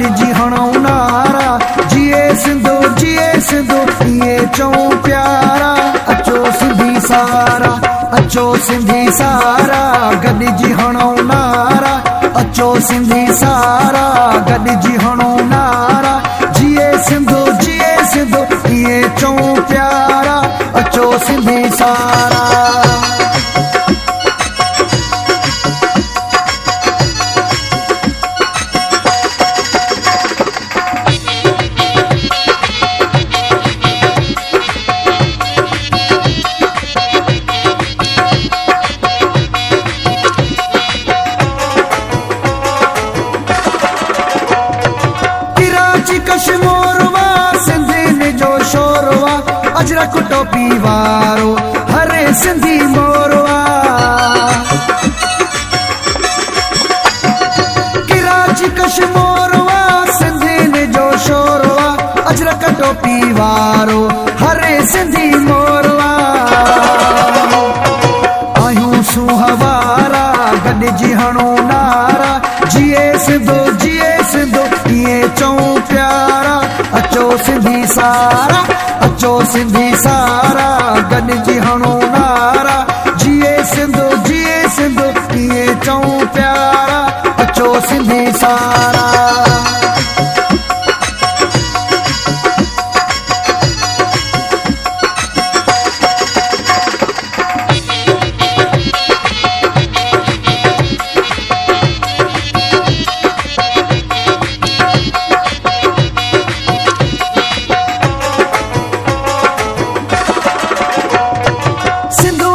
गॾिजी हणूं नारा, जिए सिंधु इहे चऊं प्यारा। अचो सिंधी सारा, अचो सिंधी सारा, गॾिजी हणूं नारा। अचो सिंधी सारा, गॾिजी हणूं नारा। जिए सिंधु इहे चऊं प्यारा। अचो सिंधी सारा। कश्मीरवा सिंधियुनि जो शोरवा, अजरक टोपी वारो हरे सिंधी मोरवा। कराची कश्मीरवा सिंधियुनि जो शोरवा, अजरक टोपी वारो हरे सिंधी मोरवा। आहियूं सुहवारा, गॾिजी हणूं नारा। जिए सिंधु इहे चऊं प्यारा। अचो सिंधी सारा, अचो सिंधी सारा, गॾिजी हणूं नारा। जिए सिंधु इहे चऊं प्यारा। अचो सिंधी सारा।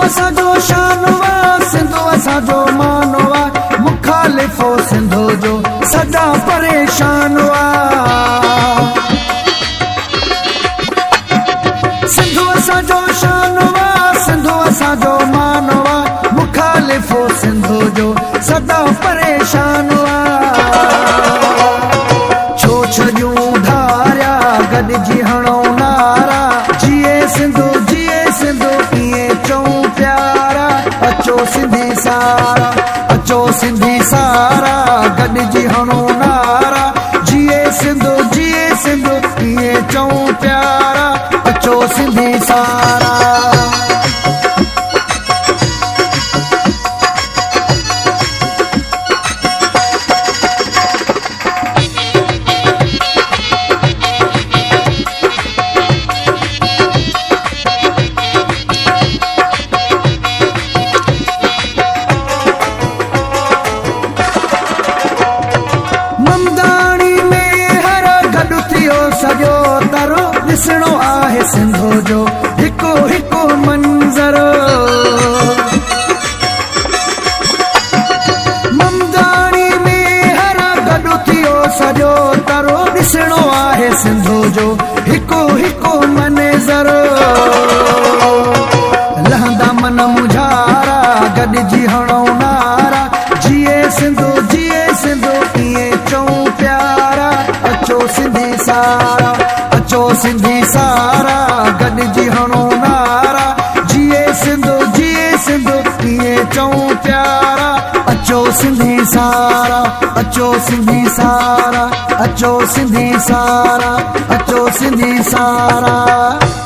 असांजो शानवा, सिंधु असांजो मानवा। मुखालिफ़ो सिंधु जो सदा परेशान हुआ। सिंधु असांजो शानवा, सिंधु असांजो मानवा। मुखालिफ़ो सिंधु जो सदा परेशान हुआ। छो छॾियूं धारिया, गॾिजी हणूं नारा। जिए सिंधु इहे चऊं प्यारा। अचो सिंधी सारा, अचो सिंधी सारा, गॾिजी हणूं नारा। जिए सिंधु इहे चऊं प्यारा। अचो सिंधी सारा। सॼो तरो ॾिसणो आहे सिंधु जो हिकु हिकु मंज़र। ममदाणी में हर गॾु थियो सॼो तरो ॾिसणो आहे सिंधु जो हिकु हिकु मंज़र। लहंदा मन मुझारा, गॾिजी हणूं नारा। जिए सिंधु इहे चऊं प्यारा। अचो सिंधी सारा, अचो सिंधी सारा, गॾिजी हणूं नारा। जिए सिंधु इहे चऊं प्यारा। अचो सिंधी सारा, अचो सिंधी सारा, अचो सिंधी सारा, अचो सिंधी सारा।